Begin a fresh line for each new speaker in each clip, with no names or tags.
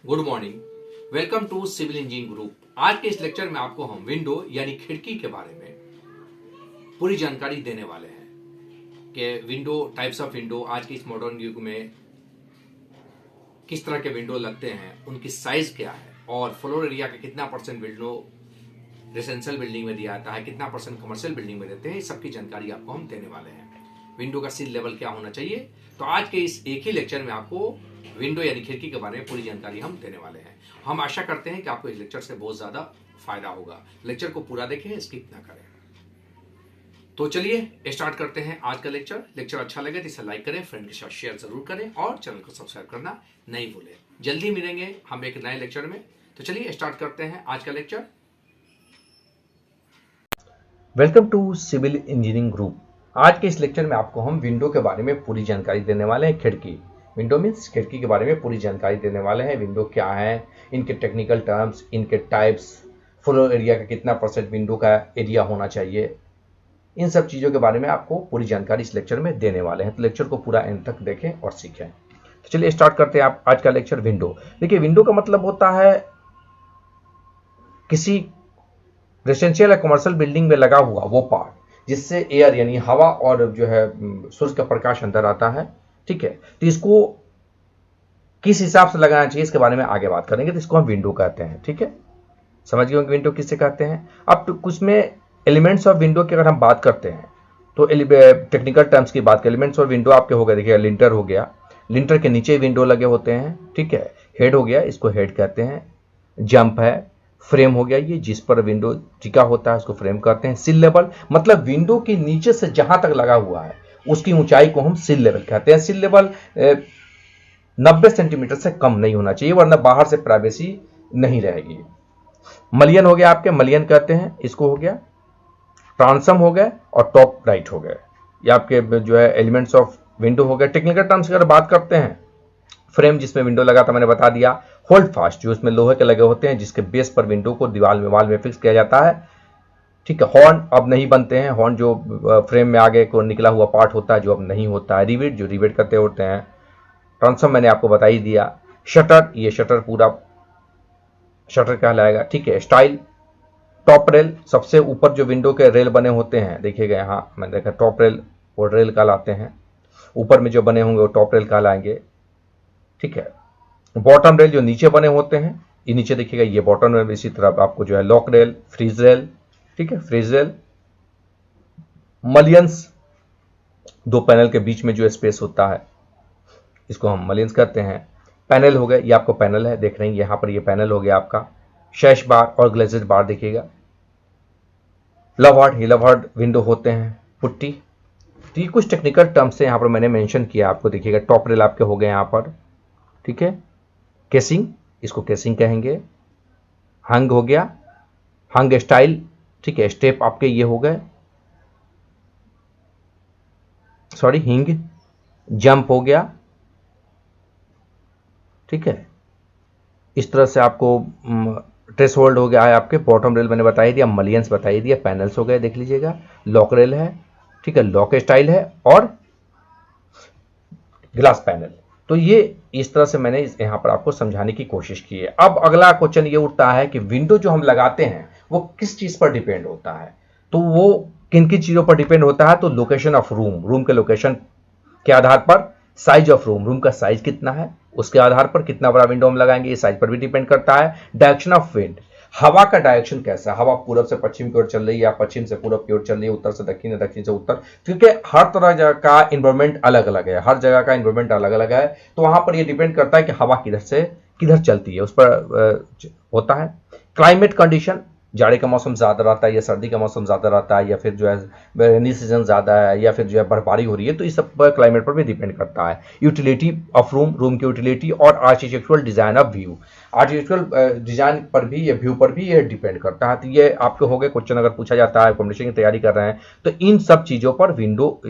Good morning. Welcome to civil engineering group. आज के इस लेक्चर में आपको हम विंडो यानी खिड़की के बारे में पूरी जानकारी देने वाले हैं कि विंडो टाइप्स ऑफ विंडो आज के इस मॉडर्न युग में किस तरह के विंडो लगते हैं, उनकी साइज क्या है और फ्लोर एरिया का कितना परसेंट विंडो रेजिडेंशियल बिल्डिंग में दिया जाता है, कितना परसेंट कमर्शियल बिल्डिंग में देते हैं, इस सबकी जानकारी आपको हम देने वाले हैं। विंडो का सील लेवल क्या होना चाहिए, तो आज के इस एक ही लेक्चर में आपको विंडो यानी खिड़की के बारे में पूरी जानकारी हम देने वाले हैं। हम आशा करते हैं कि आपको इस लेक्चर से बहुत ज्यादा फायदा होगा। लेक्चर को पूरा देखें, स्किप ना करें। तो चलिए स्टार्ट करते हैं आज का लेक्चर। लेक्चर अच्छा लगे तो इसे लाइक करें, फ्रेंड के साथ शेयर जरूर करें और चैनल को सब्सक्राइब करना नहीं भूलें। जल्दी मिलेंगे हम एक नए लेक्चर में। तो चलिए स्टार्ट करते हैं आज का lecture.
Welcome to civil engineering group. आज के इस लेक्चर में आपको हम विंडो के बारे में पूरी जानकारी देने वाले हैं। खिड़की, विंडो मीन्स खिड़की के बारे में पूरी जानकारी देने वाले हैं। विंडो क्या है, इनके टेक्निकल टर्म्स, इनके टाइप्स, फ्लोर एरिया का कितना परसेंट विंडो का एरिया होना चाहिए, इन सब चीज़ों के बारे में आपको पूरी जानकारी इस लेक्चर में देने वाले हैं। तो लेक्चर को पूरा एंड तक देखें और सीखें। तो चलिए स्टार्ट करते हैं आप आज का लेक्चर। विंडो, देखिए विंडो का मतलब होता है किसी रेजिडेंशियल या कमर्शियल बिल्डिंग में लगा हुआ वो पार्ट जिससे एयर यानी हवा और जो है सूर्य का प्रकाश अंदर आता है। ठीक है, तो इसको किस हिसाब से लगाना चाहिए इसके बारे में आगे बात करेंगे। तो इसको हम विंडो कहते हैं। ठीक है, समझ गए कि विंडो किससे कहते हैं। अब तो कुछ में एलिमेंट्स ऑफ विंडो की अगर हम बात करते हैं तो टेक्निकल टर्म्स की बात करें। एलिमेंट्स ऑफ विंडो आपके हो गए, देखिए लिंटर हो गया, लिंटर के नीचे विंडो लगे होते हैं। ठीक है, हेड हो गया, इसको हेड कहते हैं। जंप है, फ्रेम हो गया, ये जिस पर विंडो टिका होता है उसको फ्रेम कहते हैं। सिल लेवल मतलब विंडो के नीचे से जहां तक लगा हुआ है उसकी ऊंचाई को हम सिल लेवल कहते हैं। सिल लेवल 90 सेंटीमीटर से कम नहीं होना चाहिए, वरना बाहर से प्राइवेसी नहीं रहेगी। मलियन हो गया आपके, मलियन कहते हैं इसको, हो गया ट्रांसम हो गए और टॉप राइट हो गए। ये आपके जो है एलिमेंट्स ऑफ विंडो हो गए। टेक्निकल टर्म्स की अगर बात करते हैं, फ्रेम जिसमें विंडो लगा था मैंने बता दिया। होल्ड फास्ट जो उसमें लोहे के लगे होते हैं जिसके बेस पर विंडो को दीवार में वाल में फिक्स किया जाता है। ठीक है, हॉर्न अब नहीं बनते हैं, हॉर्न जो फ्रेम में आगे को निकला हुआ पार्ट होता है जो अब नहीं होता है। रिवेट जो रिवेट करते होते हैं। ट्रांसफॉर्म मैंने आपको बता ही दिया। शटर, ये शटर पूरा शटर कहलाएगा। ठीक है, स्टाइल, टॉप रेल, सबसे ऊपर जो विंडो के रेल बने होते हैं देखिएगा यहाँ मैंने देखा टॉप रेल, वो रेल कहलाते हैं। ऊपर में जो बने होंगे वो टॉप रेल कहलाएंगे। ठीक है, बॉटम रेल जो नीचे बने होते हैं, ये नीचे देखिएगा ये बॉटम रेल। इसी तरह आपको जो है लॉक रेल, फ्रीज रेल। ठीक है, फ्रीज रेल। मलियंस, दो पैनल के बीच में जो स्पेस होता है इसको हम मलियंस कहते हैं। पैनल हो गए, ये आपको पैनल है, देख रहे हैं यहां पर ये पैनल हो गया आपका। शैश बार और ग्लेजेड बार देखिएगा। लवर्ड, ये लवर्ड विंडो होते हैं। पुट्टी, तो ये कुछ टेक्निकल टर्म्स से यहां पर मैंने मेंशन किया आपको, देखिएगा। टॉप रेल आपके हो गए यहां पर। ठीक है, केसिंग, इसको केसिंग कहेंगे। हंग हो गया, हंग स्टाइल। ठीक है, स्टेप आपके ये हो गए, सॉरी हिंग। जंप हो गया। ठीक है, इस तरह से आपको ट्रेस होल्ड हो गया है आपके। बॉटम रेल मैंने बता ही दिया, मलियंस बता ही दिया। पैनल्स हो गए, देख लीजिएगा। लॉक रेल है, ठीक है, लॉक स्टाइल है और ग्लास पैनल। तो ये इस तरह से मैंने यहां पर आपको समझाने की कोशिश की है। अब अगला क्वेश्चन ये उठता है कि विंडो जो हम लगाते हैं वो किस चीज पर डिपेंड होता है। तो वो किन किन चीजों पर डिपेंड होता है, तो लोकेशन ऑफ रूम, रूम के लोकेशन के आधार पर। साइज ऑफ रूम, रूम का साइज कितना है उसके आधार पर कितना बड़ा विंडो हम लगाएंगे, ये साइज पर भी डिपेंड करता है। डायरेक्शन ऑफ विंड, हवा का डायरेक्शन कैसा है, हवा पूरब से पश्चिम की ओर चल रही है या पश्चिम से पूरब की ओर चल रही है, उत्तर से दक्षिण या दक्षिण से उत्तर, क्योंकि हर तरह जगह का इन्वायरमेंट अलग अलग है, हर जगह का इन्वायरमेंट अलग अलग है। तो वहां पर यह डिपेंड करता है कि हवा किधर से किधर चलती है, उस पर होता है। क्लाइमेट कंडीशन, जाड़े का मौसम ज्यादा रहता है या सर्दी का मौसम ज्यादा रहता है, या फिर जो है रेनी सीजन ज्यादा है, या फिर जो है बर्फबारी हो रही है, तो इस सब पर क्लाइमेट पर भी डिपेंड करता है। यूटिलिटी ऑफ रूम, रूम की यूटिलिटी और architectural design of view, architectural design पर भी या व्यू पर भी ये डिपेंड करता है। तो ये आपके हो गए क्वेश्चन, अगर पूछा जाता है कॉम्पिटिशन की तैयारी कर रहे हैं तो इन सब चीजों पर विंडो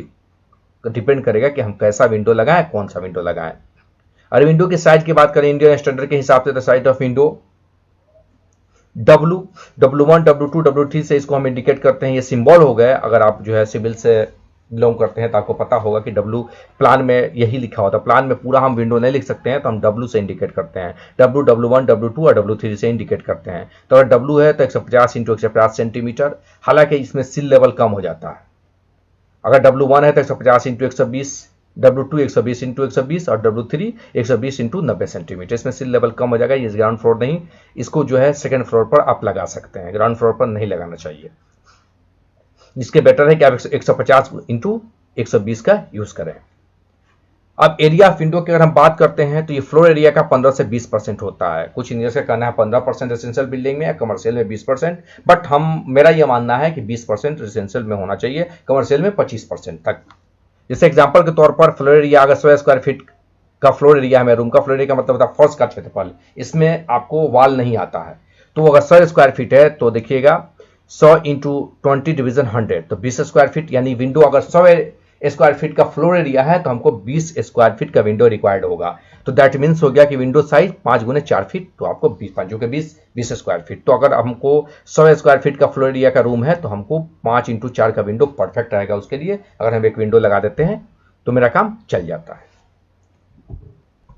डिपेंड करेगा कि हम कैसा विंडो लगाएं, कौन सा विंडो लगाएं। अरे विंडो की साइज की बात करें इंडियन स्टैंडर्ड के हिसाब से, तो size of window W1, W2, W3 से इसको हम इंडिकेट करते हैं। ये सिंबल हो गए, अगर आप जो है सिविल से बिलोंग करते हैं तो आपको पता होगा कि W प्लान में यही लिखा होता है। प्लान में पूरा हम विंडो नहीं लिख सकते हैं तो हम W से इंडिकेट करते हैं। W, W1, W2 और W3 से इंडिकेट करते हैं। तो अगर W है तो 150 × 150 सेंटीमीटर, हालांकि इसमें सिल लेवल कम हो जाता है। अगर W1 है तो 150 × 120, W2 120 × 120 और W3 120 × 90 सेंटीमीटर। इसमें सिल लेवल कम हो जाएगा। ये ग्राउंड फ्लोर नहीं, इसको जो है सेकंड फ्लोर पर आप लगा सकते हैं, ग्राउंड फ्लोर पर नहीं लगाना चाहिए। इसके बेटर है कि आप 150 × 120 का यूज करें। अब एरिया ऑफ विंडो की अगर हम बात करते हैं तो ये फ्लोर एरिया का 15 से 20% होता है। कुछ इंजीनियर का कहना है 15% रेजिडेंशियल बिल्डिंग में या कमर्शियल में 20%, बट मेरा ये मानना है कि 20% रेजिडेंशियल में होना चाहिए, कमर्शियल में 25% तक। जैसे एग्जांपल के तौर पर फ्लोर एरिया अगर 100 स्क्वायर फीट का फ्लोर एरिया है, रूम का फ्लोर एरिया का मतलब होता है फर्श का क्षेत्रफल, इसमें आपको वॉल नहीं आता है। तो अगर 100 स्क्वायर फीट है तो देखिएगा 100 × 20 डिवीजन 100, तो 20 स्क्वायर फीट, यानी विंडो अगर 100 स्क्वायर फीट का फ्लोर एरिया है तो हमको 20 स्क्वायर फीट का विंडो रिक्वायर्ड होगा। तो दैट मीन्स हो गया कि विंडो साइज 5 × 4 फीट, तो आपको 20 जो कि 20 स्क्वायर फीट। तो अगर हमको 100 स्क्वायर फीट का फ्लोर एरिया का रूम है तो हमको 5 × 4 का विंडो परफेक्ट रहेगा उसके लिए। अगर हम एक विंडो लगा देते हैं तो मेरा काम चल जाता है।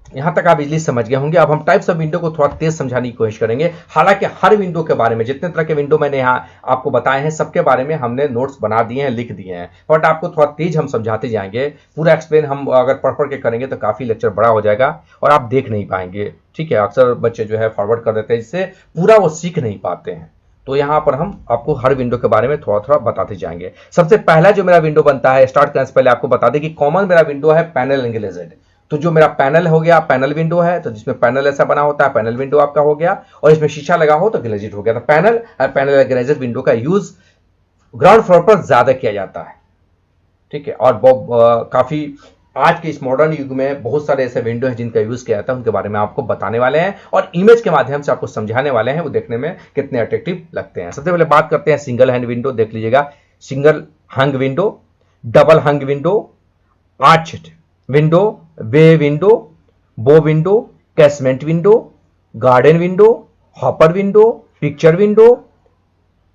यहां तक आप इजीली समझ गए होंगे। अब हम टाइप्स ऑफ विंडो को थोड़ा तेज समझाने की कोशिश करेंगे। हालांकि हर विंडो के बारे में, जितने तरह के विंडो मैंने यहाँ आपको बताए हैं, सबके बारे में हमने नोट्स बना दिए हैं, लिख दिए हैं, बट आपको थोड़ा तेज हम समझाते जाएंगे। पूरा एक्सप्लेन हम अगर पढ़ के करेंगे तो काफी लेक्चर बड़ा हो जाएगा और आप देख नहीं पाएंगे। ठीक है, अक्सर बच्चे जो है फॉरवर्ड कर देते हैं, इससे पूरा वो सीख नहीं पाते हैं। तो यहाँ पर हम आपको हर विंडो के बारे में थोड़ा थोड़ा बताते जाएंगे। सबसे पहला जो मेरा विंडो बनता है, स्टार्ट करने से पहले आपको बता दें कि कॉमन मेरा विंडो है पैनल एंगलेजेड। तो जो मेरा पैनल हो गया, पैनल विंडो है, तो जिसमें पैनल ऐसा बना होता है, पैनल विंडो आपका हो गया, और इसमें शीशा लगा हो तो ग्लेजेड हो गया। तो पैनल और पैनल ग्लेजेड विंडो का यूज ग्राउंड फ्लोर पर ज्यादा किया जाता है। ठीक है, और काफी आज के इस मॉडर्न युग में बहुत सारे ऐसे विंडो हैं जिनका यूज किया जाता है, उनके बारे में आपको बताने वाले हैं और इमेज के माध्यम से आपको समझाने वाले हैं, वो देखने में कितने अट्रैक्टिव लगते हैं। सबसे पहले बात करते हैं सिंगल हैंड विंडो। देख लीजिएगा, single hung window, double hung window, arched window, way window, bow window, casement window, garden window, hopper window, picture window,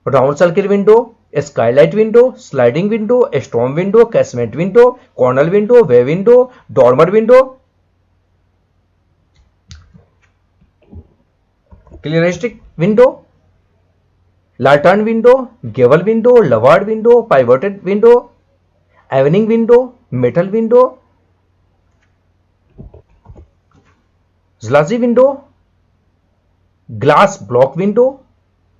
round circle window, skylight window, sliding window, storm window, casement window, corner window, way window, dormer window, clerestory window, lantern window, gable window, louvred window, pivoted window, awning window, metal window, glassy window, glass block window,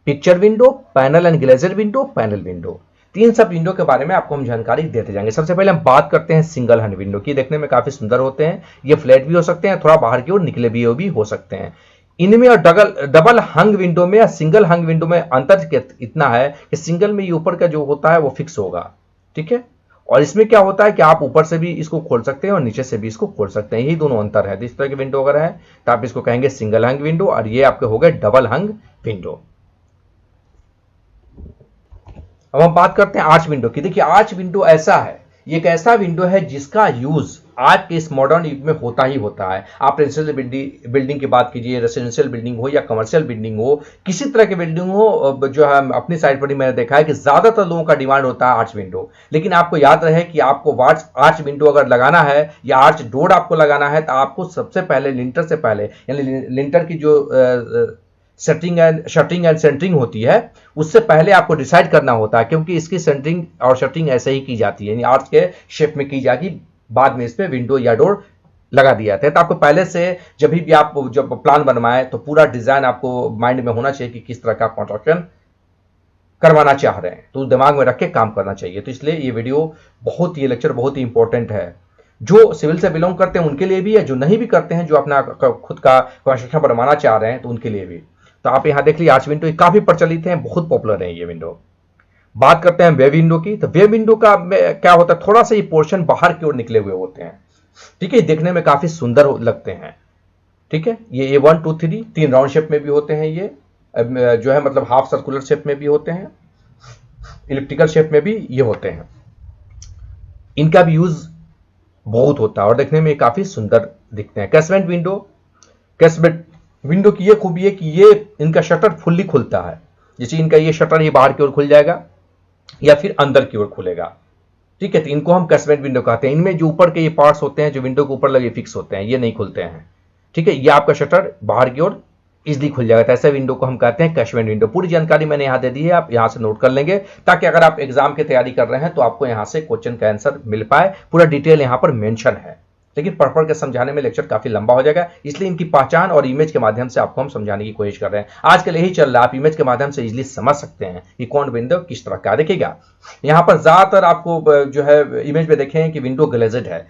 picture window, panel and glazer window, panel window. तीन सब window के बारे में आपको हम जानकारी देते जाएंगे। सबसे पहले हम बात करते हैं सिंगल हैंड विंडो की। देखने में काफी सुंदर होते हैं, ये फ्लैट भी हो सकते हैं, थोड़ा बाहर की ओर निकले भी हो सकते हैं। इनमें और डबल हंग विंडो में या सिंगल हंग विंडो में अंतर इतना है कि सिंगल में ये ऊपर का जो होता है वो फिक्स होगा। ठीक है, और इसमें क्या होता है कि आप ऊपर से भी इसको खोल सकते हैं और नीचे से भी इसको खोल सकते हैं, यही दोनों अंतर है। इस तरह की विंडो अगर है तो आप इसको कहेंगे सिंगल हंग विंडो, और ये आपके हो गए डबल हंग विंडो। अब हम बात करते हैं आर्च विंडो की। देखिए, आर्च विंडो ऐसा है, ये एक ऐसा विंडो है जिसका यूज आज के इस मॉडर्न युग में होता ही होता है। आप रेजिडेंशियल बिल्डिंग की बात कीजिए, रेजिडेंशियल बिल्डिंग हो या कमर्शियल बिल्डिंग हो, किसी तरह की बिल्डिंग हो, जो है अपनी साइड पर ही मैंने देखा है कि ज्यादातर लोगों का डिमांड होता है आर्च विंडो। लेकिन आपको याद रहे कि आपको आर्च विंडो अगर लगाना है या आर्च डोर आपको लगाना है तो आपको सबसे पहले लिंटर से पहले, यानी लिंटर की जो शटरिंग एंड सेंटरिंग होती है, उससे पहले आपको डिसाइड करना होता है, क्योंकि इसकी सेंटरिंग और शटरिंग ऐसे ही की जाती है, यानी आर्च के शेप में की जाएगी, बाद में इस पे विंडो या डोर लगा दिया जाता है। तो आपको पहले से जब भी आप जब प्लान बनवाए तो पूरा डिजाइन आपको माइंड में होना चाहिए कि किस तरह का कंस्ट्रक्शन करवाना चाह रहे हैं, तो दिमाग में रख के काम करना चाहिए। तो इसलिए ये वीडियो ये लेक्चर बहुत ही इंपॉर्टेंट है, जो सिविल से बिलोंग करते हैं उनके लिए भी है, जो नहीं भी करते हैं, जो अपना खुद का कंस्ट्रक्शन बनवाना चाह रहे हैं तो उनके लिए भी। तो आप यहां देख लीजिए, आर्च विंडो काफी प्रचलित है, बहुत पॉपुलर है ये विंडो। बात करते हैं वे विंडो की। तो वे विंडो का क्या होता है, थोड़ा सा ये पोर्शन बाहर की ओर निकले हुए होते हैं। ठीक है, देखने में काफी सुंदर लगते हैं। ठीक है, ये 1 2 3 तीन राउंड शेप में भी होते हैं, ये जो है मतलब हाफ सर्कुलर शेप में भी होते हैं, इलिप्टिकल शेप में भी ये होते हैं। इनका भी यूज बहुत होता है और देखने में काफी सुंदर दिखते हैं। कैसमेंट विंडो की ये खूबी है कि ये इनका शटर फुल्ली खुलता है, जैसे इनका ये शटर ये बाहर की ओर खुल जाएगा या फिर अंदर की ओर खुलेगा। ठीक है, तो इनको हम कैशमेंट विंडो कहते हैं। इनमें जो ऊपर के ये पार्ट्स होते हैं जो विंडो के ऊपर लगे फिक्स होते हैं, ये नहीं खुलते हैं। ठीक है, ये आपका शटर बाहर की ओर इजिली खुल जाएगा, तो ऐसे विंडो को हम कहते हैं कैशमेंट विंडो। पूरी जानकारी मैंने यहाँ दे दी है, आप यहाँ से नोट कर लेंगे, ताकि अगर आप एग्जाम की तैयारी कर रहे हैं तो आपको यहाँ से क्वेश्चन का आंसर मिल पाए। पूरा डिटेल यहाँ पर मेंशन है, लेकिन पढ़ के समझाने में लेक्चर काफी लंबा हो जाएगा, इसलिए इनकी पहचान और इमेज के माध्यम से आपको हम समझाने की कोशिश कर रहे हैं। आजकल यही चल रहा है, आप इमेज के माध्यम से इजीली समझ सकते हैं कि कौन विंडो किस तरह का। देखिएगा यहाँ पर ज्यादातर आपको जो है इमेज में देखें कि विंडो ग्लेज्ड है।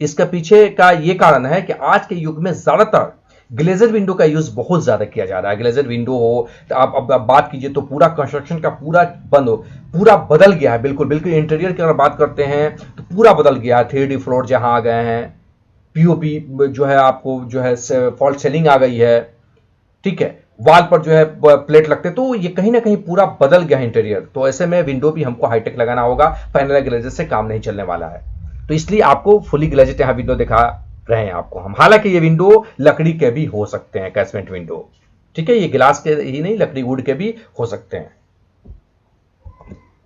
इसका पीछे का ये कारण है कि आज के युग में ज्यादातर ग्लेजर विंडो का यूज बहुत ज्यादा किया जा रहा है। ग्लेजर विंडो हो तो आप अब बात कीजिए तो पूरा कंस्ट्रक्शन का पूरा बंद हो, पूरा बदल गया है। बिल्कुल बिल्कुल इंटीरियर की अगर बात करते हैं तो पूरा बदल गया है। 3D फ्लोर जहां आ गए हैं, पीओपी जो है आपको जो है फॉल्स सीलिंग आ गई है। ठीक है, वॉल पर जो है प्लेट लगते, तो ये कहीं ना कहीं पूरा बदल गया है इंटीरियर। तो ऐसे में विंडो भी हमको हाईटेक लगाना होगा, पैनल ग्लेजर से काम नहीं चलने वाला है। तो इसलिए आपको फुली ग्लेज्ड यहाँ विंडो दिखा रहे हैं आपको हम। हालांकि ये विंडो लकड़ी के भी हो सकते हैं, कैशमेंट विंडो। ठीक है, ये गिलास के ही नहीं, लकड़ी वुड के भी हो सकते हैं।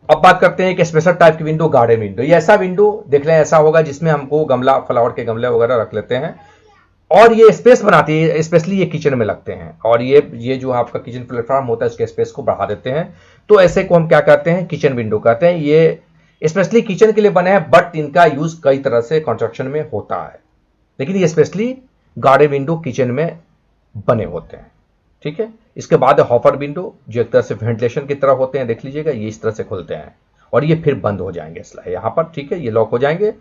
अब बात करते हैं एक स्पेशल टाइप की विंडो, गार्डन विंडो। ये ऐसा विंडो देख लें ऐसा होगा जिसमें हमको गमला, फ्लावर के गमले वगैरह रख लेते हैं और ये स्पेस बनाती है। स्पेशली ये किचन में लगते हैं और ये जो आपका किचन प्लेटफॉर्म होता है उसके स्पेस को बढ़ा देते हैं। तो ऐसे को हम क्या कहते हैं, किचन विंडो कहते हैं। ये स्पेशली किचन के लिए बने हैं, बट इनका यूज कई तरह से कंस्ट्रक्शन में होता है, लेकिन ये स्पेशली गार्डन विंडो किचन में बने होते हैं। ठीक है, इसके बाद हॉपर विंडो जो एक तरह से वेंटिलेशन की तरह होते हैं। देख लीजिएगा, ये इस तरह से खुलते हैं और ये फिर बंद हो जाएंगे यहां पर। ठीक है, ये लॉक हो जाएंगे,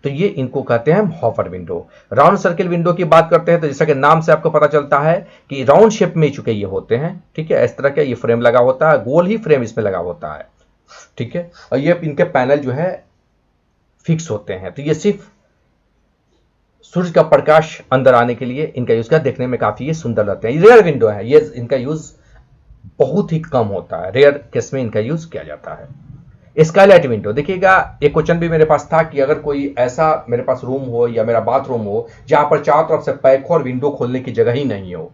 तो ये इनको कहते हैं हम hopper window. Round circle window की बात करते हैं तो जैसा कि नाम से आपको पता चलता है कि राउंड शेप में चुके ये होते हैं। ठीक है, इस तरह का ये फ्रेम लगा होता है, गोल ही फ्रेम इसमें लगा होता है। ठीक है, और ये इनके पैनल जो है फिक्स होते हैं। तो ये सिर्फ सूर्य का प्रकाश अंदर आने के लिए इनका यूज किया, देखने में काफी ये सुंदर लगते हैं। रेयर विंडो है ये, इनका यूज बहुत ही कम होता है, रेयर केस में इनका यूज किया जाता है। स्काईलाइट विंडो देखिएगा, एक क्वेश्चन भी मेरे पास था कि अगर कोई ऐसा मेरे पास रूम हो या मेरा बाथरूम हो जहां पर चारों तरफ से पैक हो और विंडो खोलने की जगह ही नहीं हो,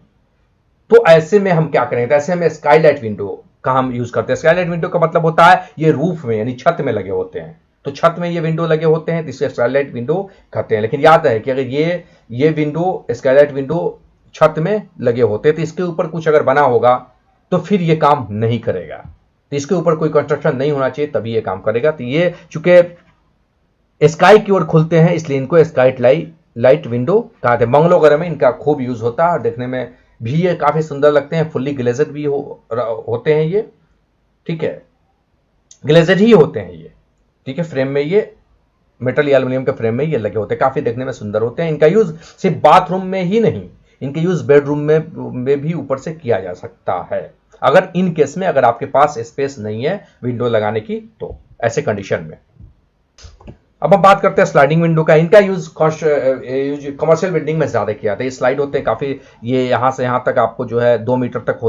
तो ऐसे में हम क्या करें, तो ऐसे में स्काईलाइट विंडो का हम यूज करते हैं। स्काईलाइट विंडो का मतलब होता है ये रूफ में यानी छत में लगे होते हैं, तो छत में ये विंडो लगे होते हैं, जिसे स्काईलाइट विंडो कहते हैं। लेकिन याद है कि अगर ये विंडो, स्काईलाइट विंडो छत में लगे होते हैं तो इसके ऊपर कुछ अगर बना होगा तो फिर ये काम नहीं करेगा। तो इसके ऊपर कोई कंस्ट्रक्शन नहीं होना चाहिए तभी ये काम करेगा। तो ये चूंकि स्काई की ओर खुलते हैं इसलिए इनको स्काई लाइट विंडो कहते हैं। बंगलों वगैरह में इनका खूब यूज होता है और देखने में भी ये काफी सुंदर लगते हैं। फुल्ली ग्लेज्ड भी होते हैं ये। ठीक है, ग्लेज्ड ही होते हैं ये। ठीक है, फ्रेम में ये मेटल या एल्युमिनियम के फ्रेम में ये लगे होते हैं, काफी देखने में सुंदर होते हैं। इनका यूज सिर्फ बाथरूम में ही नहीं, इनका यूज बेडरूम में भी ऊपर से किया जा सकता है, अगर इन केस में अगर आपके पास स्पेस नहीं है विंडो लगाने की, तो ऐसे कंडीशन में। अब हम बात करते हैं स्लाइडिंग विंडो का। इनका यूज कमर्शियल बिल्डिंग में ज्यादा किया जाता है। ये स्लाइड होते हैं काफी, ये यहां से यहां तक आपको जो है 2 मीटर तक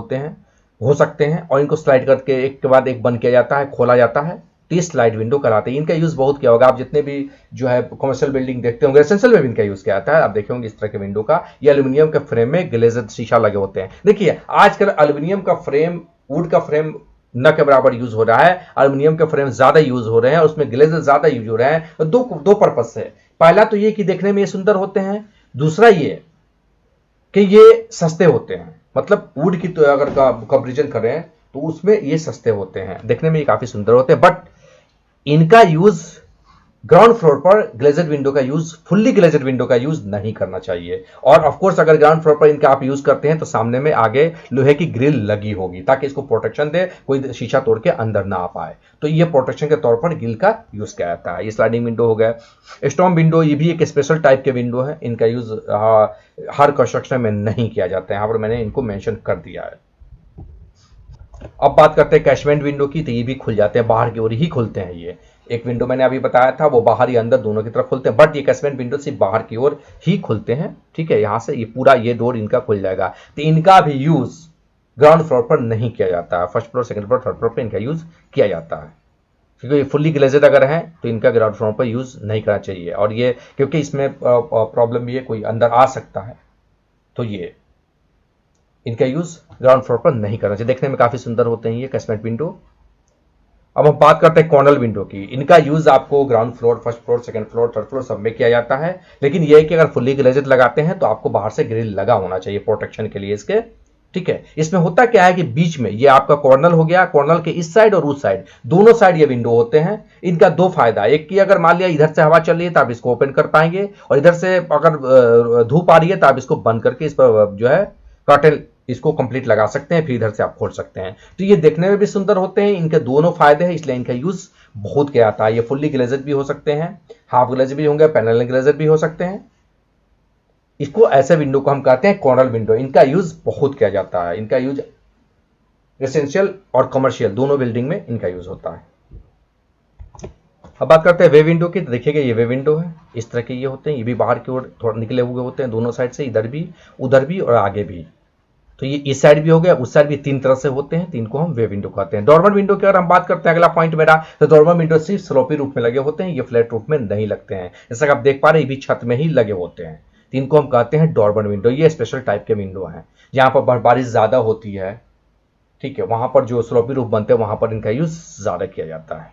हो सकते हैं और इनको स्लाइड करके एक के बाद एक बंद किया जाता है, खोला जाता है। स्लाइड विंडो कराते हैं। इनका यूज बहुत किया होगा, आप जितने भी जो है कमर्शियल बिल्डिंग देखते होंगे, रेसिडेंशियल में भी इनका यूज किया जाता है। आप देखे होंगे इस तरह के विंडो का, ये एल्यूमिनियम के फ्रेम में ग्लेज्ड शीशा लगे होते हैं। देखिए आजकल एल्यूमिनियम का फ्रेम, वुड का फ्रेम न के बराबर यूज हो रहा है, एल्यूमिनियम के फ्रेम ज्यादा यूज हो रहे हैं, उसमें ग्लेज्ड ज्यादा यूज हो रहे हैं। दो पर्पज से, पहला तो ये कि देखने में ये सुंदर होते हैं, दूसरा ये कि ये सस्ते होते हैं। मतलब वुड की तो अगर कंपेरिजन करें तो उसमें ये सस्ते होते हैं, देखने में ये काफी सुंदर होते हैं। बट इनका यूज ग्राउंड फ्लोर पर ग्लेज्ड विंडो का यूज, फुल्ली ग्लेज्ड विंडो का यूज नहीं करना चाहिए। और ऑफ कोर्स अगर ग्राउंड फ्लोर पर इनका आप यूज करते हैं तो सामने में आगे लोहे की ग्रिल लगी होगी ताकि इसको प्रोटेक्शन दे, कोई शीशा तोड़ के अंदर ना आ पाए। तो ये प्रोटेक्शन के तौर पर ग्रिल का यूज किया जाता है। ये स्लाइडिंग विंडो हो गया। स्टॉर्म विंडो, ये भी एक स्पेशल टाइप के विंडो है। इनका यूज हर कंस्ट्रक्शन में नहीं किया जाता है, यहाँ पर मैंने इनको मेंशन कर दिया है। अब बात करते हैं कैशमेंट विंडो की, तो ये भी खुल जाते हैं, बाहर की ओर ही खुलते हैं। ये एक विंडो मैंने अभी बताया था, वो बाहर ही अंदर दोनों की तरफ खुलते हैं, बट ये कैशमेंट विंडो सिर्फ बाहर की ओर ही खुलते हैं। ठीक है, यहां से ये पूरा ये डोर इनका खुल जाएगा। तो इनका भी यूज ग्राउंड फ्लोर पर नहीं किया जाता है, first floor, second floor, third floor पर इनका यूज किया जाता है। क्योंकि ये फुल्ली ग्लेज्ड अगर है तो इनका ग्राउंड फ्लोर पर यूज नहीं करना चाहिए। और ये क्योंकि इसमें प्रॉब्लम भी है, कोई अंदर आ सकता है, तो ये इनका यूज ग्राउंड फ्लोर पर नहीं करना चाहिए। देखने में काफी सुंदर होते हैं ये कैशमेंट विंडो। अब हम बात करते हैं कॉर्नर विंडो की। इनका यूज आपको ground floor, first floor, second floor, third floor सब में किया जाता है, लेकिन यह है कि अगर फुल्ली ग्लेज्ड लगाते हैं तो आपको बाहर से ग्रिल लगा होना चाहिए प्रोटेक्शन के लिए इसके, ठीक है। इसमें होता क्या है कि बीच में ये आपका कॉर्नर हो गया, कॉर्नर के इस साइड और उस साइड, दोनों साइड ये विंडो होते हैं। इनका दो फायदा, एक कि अगर मान लिया इधर से हवा चल रही है तो आप इसको ओपन कर पाएंगे, और इधर से अगर धूप आ रही है तो आप इसको बंद करके इस पर जो है कर्टेन इसको कंप्लीट लगा सकते हैं, फिर इधर से आप खोल सकते हैं। तो ये देखने में भी सुंदर होते हैं, इनके दोनों फायदे हैं, इसलिए इनका यूज बहुत किया जाता है। ये फुल्ली ग्लेज्ड भी हो सकते हैं, हाफ ग्लेज्ड भी होंगे, पैनल ग्लेज्ड भी हो सकते हैं। इसको ऐसे विंडो को हम कहते हैं कॉर्नर विंडो। इनका यूज बहुत किया जाता है, इनका यूज रेसिडेंशियल और कमर्शियल दोनों बिल्डिंग में इनका यूज होता है। अब बात करते हैं वे विंडो की। तो देखिएगा ये वे विंडो है, इस तरह के ये होते हैं, ये भी बाहर की ओर थोड़ा निकले हुए होते हैं दोनों साइड से, इधर भी, उधर भी और आगे भी। तो ये इस साइड भी हो गया, उस साइड भी, तीन तरह से होते हैं, तीन को हम वे विंडो कहते हैं। डोरमर विंडो की अगर हम बात करते हैं, अगला पॉइंट मेरा, तो डोरमर विंडो सिर्फ स्लोपी रूफ में लगे होते हैं, ये फ्लैट रूफ में नहीं लगते हैं। जैसा कि आप देख पा रहे हैं, ये भी छत में ही लगे होते हैं। तीन को हम कहते हैं डोरमर विंडो। ये स्पेशल टाइप के विंडो हैं, जहां पर बर्फबारी ज्यादा होती है, ठीक है, वहां पर जो स्लोपी रूफ बनते हैं वहां पर इनका यूज ज्यादा किया जाता है।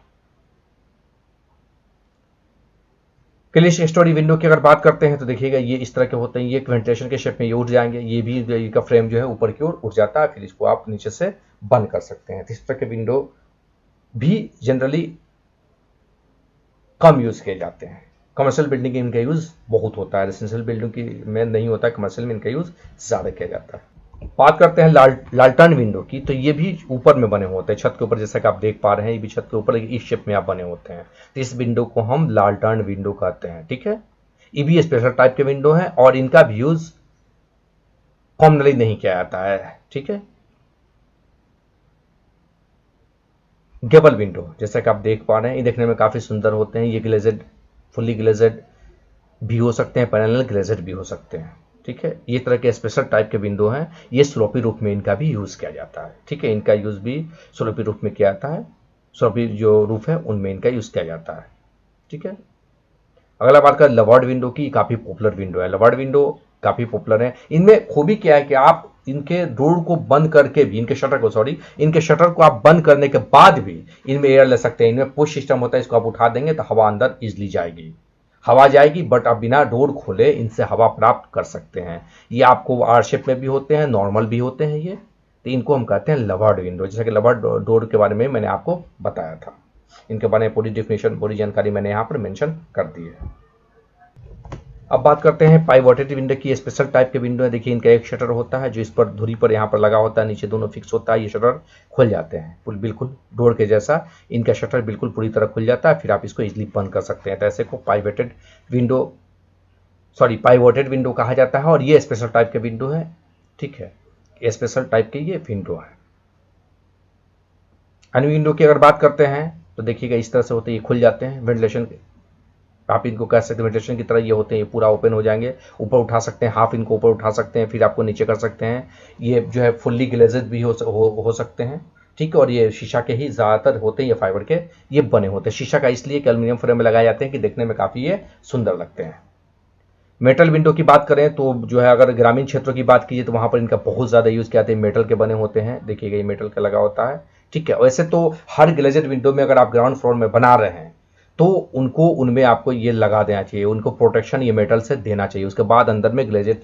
क्लिश स्टोरी विंडो की अगर बात करते हैं तो देखिएगा ये इस तरह के होते हैं, ये वेंटिलेशन के शेप में ये उठ जाएंगे, ये भी इसका फ्रेम जो है ऊपर की ओर उठ जाता है, फिर इसको आप नीचे से बंद कर सकते हैं। इस तरह के विंडो भी जनरली कम यूज किए जाते हैं। कमर्शियल बिल्डिंग में इनका यूज बहुत होता है, रेसिडेंशियल बिल्डिंग की में नहीं होता है, कमर्शियल में इनका यूज ज्यादा किया जाता है। बात करते हैं लालटन विंडो की। तो ये भी ऊपर में बने होते हैं, छत के ऊपर, जैसा कि आप देख पा रहे हैं, ये भी छत के ऊपर इस शेप में आप बने होते हैं। तो इस विंडो को हम लालटन विंडो कहते हैं, ठीक है। ये भी स्पेशल टाइप के विंडो है और इनका भी यूज कॉमनली नहीं किया जाता है, ठीक है। गेबल विंडो, जैसा कि आप देख पा रहे हैं, ये देखने में काफी सुंदर होते हैं। ये ग्लेजेड, फुल्ली ग्लेजेड भी हो सकते हैं, पैनल ग्लेजेड भी हो सकते हैं, ठीक है। ये तरह के स्पेशल टाइप के विंडो हैं। ये स्लोपी रूफ में इनका भी यूज किया जाता है, ठीक है। इनका यूज भी स्लोपी रूफ में किया जाता है, स्लोपी जो रूफ है उनमें इनका यूज किया जाता है, ठीक है। अगला बात करें लवर्ड विंडो की। काफी पॉपुलर विंडो है लवर्ड विंडो, काफी पॉपुलर है। इनमें खूबी क्या है कि आप इनके डोर को बंद करके भी, इनके शटर को आप बंद करने के बाद भी इनमें एयर ले सकते हैं। इनमें पुश सिस्टम होता है, इसको आप उठा देंगे तो हवा अंदर इजिली जाएगी, हवा जाएगी, बट आप बिना डोर खोले इनसे हवा प्राप्त कर सकते हैं। ये आपको आर शेप में भी होते हैं, नॉर्मल भी होते हैं ये। तो इनको हम कहते हैं लवर्ड विंडो, जैसे कि लवर्ड डोर के बारे में मैंने आपको बताया था। इनके बारे में पूरी डिफिनेशन, पूरी जानकारी मैंने यहाँ पर मेंशन कर दी है। अब बात करते हैं पाइवोटेड विंडो की। स्पेशल टाइप के विंडो है। देखिए इनका एक शटर होता है जो इस पर धुरी पर यहाँ पर लगा होता है, नीचे दोनों फिक्स होता है, ये शटर खुल जाते हैं बिल्कुल डोर के जैसा। इनका शटर बिल्कुल पूरी तरह खुल जाता है, फिर आप इसको इजीली बंद कर सकते हैं। तो ऐसे को पाइवोटेड विंडो कहा जाता है और ये स्पेशल टाइप के विंडो है, ठीक है। ये स्पेशल टाइप के ये विंडो है। अन्य विंडो की अगर बात करते हैं तो देखिएगा इस तरह से होते हैं, ये खुल जाते हैं। वेंटिलेशन, आप इनको कह सकते हैं वेंटिलेशन की तरह ये होते हैं, ये पूरा ओपन हो जाएंगे, ऊपर उठा सकते हैं, हाफ इनको ऊपर उठा सकते हैं, फिर आपको नीचे कर सकते हैं। ये जो है फुल्ली ग्लेजेड भी हो सकते हैं, ठीक है। और ये शीशा के ही ज़्यादातर होते हैं, ये फाइबर के ये बने होते हैं। शीशा का इसलिए कि एल्यूमिनियम फ्रेम में लगाए जाते हैं कि देखने में काफ़ी ये सुंदर लगते हैं। मेटल विंडो की बात करें तो जो है, अगर ग्रामीण क्षेत्रों की बात कीजिए तो वहाँ पर इनका बहुत ज़्यादा यूज़ किया जाता है। मेटल के बने होते हैं, देखिएगा ये मेटल का लगा होता है, ठीक है। वैसे तो हर ग्लेजेड विंडो में अगर आप ग्राउंड फ्लोर में बना रहे हैं तो उनमें आपको ये लगा देना चाहिए, उनको प्रोटेक्शन ये मेटल से देना चाहिए। उसके बाद अंदर में ग्लेजेड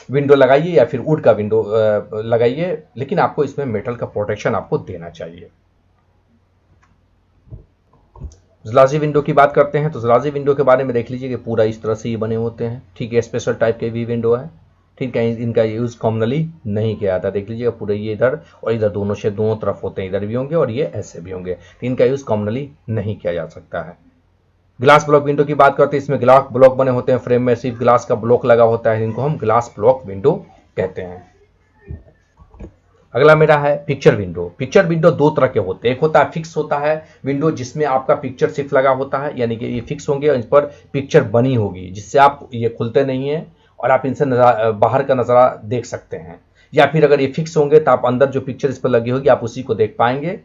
विंडो लगाइए या फिर वुड का विंडो लगाइए, लेकिन आपको इसमें मेटल का प्रोटेक्शन आपको देना चाहिए। जलाजी विंडो की बात करते हैं तो जलाजी विंडो के बारे में देख लीजिए कि पूरा इस तरह से ये बने होते हैं, ठीक है। स्पेशल टाइप के भी विंडो है, ठीक है। इनका यूज कॉमनली नहीं किया जाता। देख लीजिएगा पूरे ये इधर और इधर दोनों से दोनों तरफ होते हैं, इधर भी होंगे और ये ऐसे भी होंगे, तो इनका यूज कॉमनली नहीं किया जा सकता है। ग्लास ब्लॉक विंडो की बात करते हैं, इसमें ग्लास ब्लॉक बने होते हैं, फ्रेम में सिर्फ ग्लास का ब्लॉक लगा होता है, इनको हम ग्लास ब्लॉक विंडो कहते हैं। अगला मेरा है पिक्चर विंडो। पिक्चर विंडो दो तरह के होते हैं, एक होता है फिक्स होता है विंडो, जिसमें आपका पिक्चर सिर्फ लगा होता है, यानी कि ये फिक्स होंगे और इस पर पिक्चर बनी होगी, जिससे आप ये खुलते नहीं है और आप इनसे बाहर का नज़ारा देख सकते हैं। या फिर अगर ये फिक्स होंगे तो आप अंदर जो पिक्चर इस पर लगी होगी आप उसी को देख पाएंगे,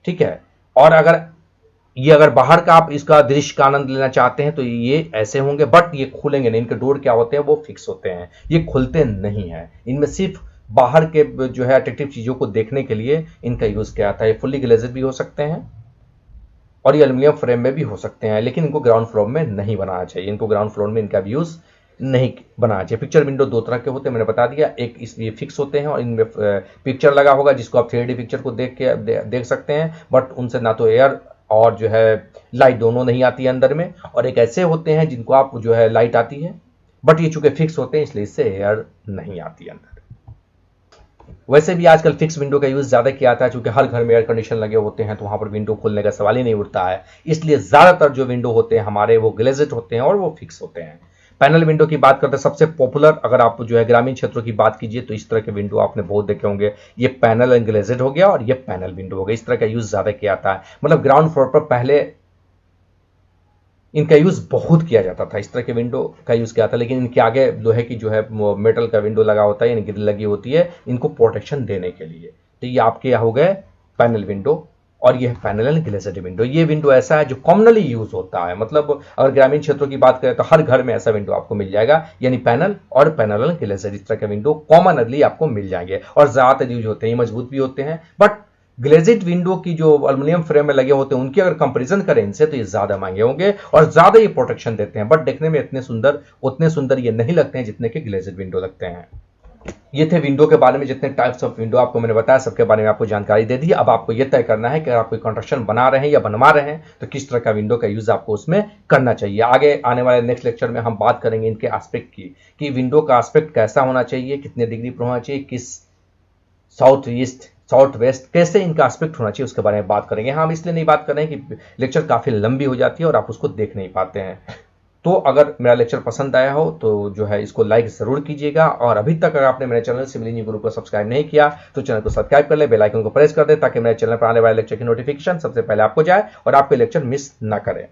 ठीक है। और अगर बाहर का आप इसका दृश्य का आनंद लेना चाहते हैं तो ये ऐसे होंगे, बट ये खुलेंगे नहीं। इनके डोर क्या होते हैं, वो फिक्स होते हैं, ये खुलते नहीं है। इनमें सिर्फ बाहर के जो है अट्रैक्टिव चीज़ों को देखने के लिए इनका यूज़ किया जाता है। फुल्ली ग्लेजेड भी हो सकते हैं, और ये एल्यूमिनियम फ्रेम में भी हो सकते हैं, लेकिन इनको ग्राउंड फ्लोर में नहीं बनाना चाहिए, इनको ग्राउंड फ्लोर में इनका भी यूज़ नहीं बनाना चाहिए। पिक्चर विंडो दो तरह के होते हैं, मैंने बता दिया, एक इसलिए फिक्स होते हैं और इनमें पिक्चर लगा होगा जिसको आप 3D पिक्चर को देख सकते हैं, बट उनसे ना तो एयर और जो है लाइट दोनों नहीं आती है अंदर में। और एक ऐसे होते हैं जिनको आप जो है लाइट आती है, बट ये चूंकि फिक्स होते हैं इसलिए इससे एयर नहीं आती है अंदर। वैसे भी आजकल फिक्स विंडो का यूज़ ज़्यादा किया जाता है, चूंकि हर घर में एयर कंडीशन लगे होते हैं तो वहाँ पर विंडो खोलने का सवाल ही नहीं उठता है, इसलिए ज़्यादातर जो विंडो होते हैं हमारे वो ग्लेज़ड होते हैं और वो फिक्स होते हैं। पैनल विंडो की बात करते हैं, सबसे पॉपुलर अगर आप जो है ग्रामीण क्षेत्रों की बात कीजिए तो इस तरह के विंडो आपने बहुत देखे होंगे। ये पैनल एंड ग्लेज़ड हो गया और ये पैनल विंडो हो गया, इस तरह का यूज़ ज़्यादा किया जाता है। मतलब ग्राउंड फ्लोर पर पहले इनका यूज़ बहुत किया जाता था, इस तरह के विंडो का यूज़ किया था, लेकिन इनके आगे लोहे की जो है मेटल का विंडो लगा होता है, यानी ग्रिल लगी होती है इनको प्रोटेक्शन देने के लिए। तो ये आपके यहाँ हो गए पैनल विंडो और ये है पैनल एंड ग्लेज़ड विंडो। ये विंडो ऐसा है जो कॉमनली यूज होता है, मतलब अगर ग्रामीण क्षेत्रों की बात करें तो हर घर में ऐसा विंडो आपको मिल जाएगा, यानी पैनल और पैनल एंड ग्लेज़ड इस तरह के विंडो कॉमनली आपको मिल जाएंगे और ज़्यादातर यूज होते हैं, मजबूत भी होते हैं। बट ग्लेज़ड विंडो की जो एल्युमिनियम फ्रेम में लगे होते हैं उनकी अगर कंपैरिजन करें इनसे तो ये ज्यादा महंगे होंगे और ज्यादा ये प्रोटेक्शन देते हैं, बट देखने में उतने सुंदर ये नहीं लगते हैं जितने के ग्लेज़ड विंडो लगते हैं। ये थे विंडो के बारे में, जितने टाइप्स ऑफ विंडो आपको मैंने बताया सबके बारे में आपको जानकारी दे दी। अब आपको यह तय करना है कि अगर आप कोई कंस्ट्रक्शन बना रहे हैं या बनवा रहे हैं तो किस तरह का विंडो का यूज आपको उसमें करना चाहिए। आगे आने वाले नेक्स्ट लेक्चर में हम बात करेंगे इनके एस्पेक्ट की, कि विंडो का एस्पेक्ट कैसा होना चाहिए, कितने डिग्री पर होना चाहिए, किस साउथ ईस्ट साउथ वेस्ट कैसे इनका एस्पेक्ट होना चाहिए उसके बारे में बात करेंगे। हम इसलिए नहीं बात कर रहे हैं कि लेक्चर काफ़ी लंबी हो जाती है और आप उसको देख नहीं पाते हैं। तो अगर मेरा लेक्चर पसंद आया हो तो जो है इसको लाइक ज़रूर कीजिएगा, और अभी तक अगर आपने मेरे चैनल सिविल इंजीनियरिंग ग्रुप को सब्सक्राइब नहीं किया तो चैनल को सब्सक्राइब कर ले, बेल आइकन को प्रेस कर दे ताकि मेरे चैनल पर आने वाले लेक्चर की नोटिफिकेशन सबसे पहले आपको जाए और आपके लेक्चर मिस ना करें।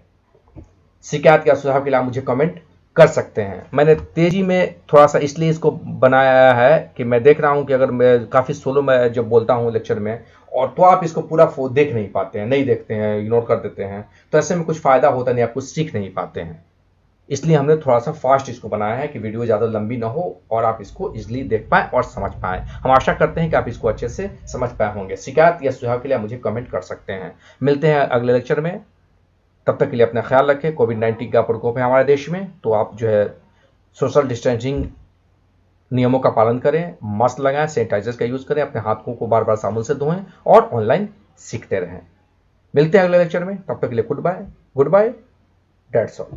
शिकायत या सुझाव के लिए आप मुझे कमेंट कर सकते हैं। मैंने तेजी में थोड़ा सा इसलिए इसको बनाया है कि मैं देख रहा हूं कि अगर मैं काफ़ी स्लो में जब बोलता हूं लेक्चर में और तो आप इसको पूरा देख नहीं पाते हैं, नहीं देखते हैं, इग्नोर कर देते हैं, तो ऐसे में कुछ फ़ायदा होता नहीं, आप कुछ सीख नहीं पाते हैं। इसलिए हमने थोड़ा सा फास्ट इसको बनाया है कि वीडियो ज़्यादा लंबी ना हो और आप इसको इजीली देख पाएँ और समझ पाएँ। हम आशा करते हैं कि आप इसको अच्छे से समझ पाए होंगे। शिकायत या सुझाव के लिए आप मुझे कमेंट कर सकते हैं। मिलते हैं अगले लेक्चर में, तब तक के लिए अपना ख्याल रखें। कोविड-19 का प्रकोप है हमारे देश में, तो आप जो है सोशल डिस्टेंसिंग नियमों का पालन करें, मास्क लगाएं, सैनिटाइजर का यूज़ करें, अपने हाथों को बार बार साबुन से धोएं और ऑनलाइन सीखते रहें। मिलते हैं अगले लेक्चर में, तब तक के लिए गुड बाय, दैट्स ऑल।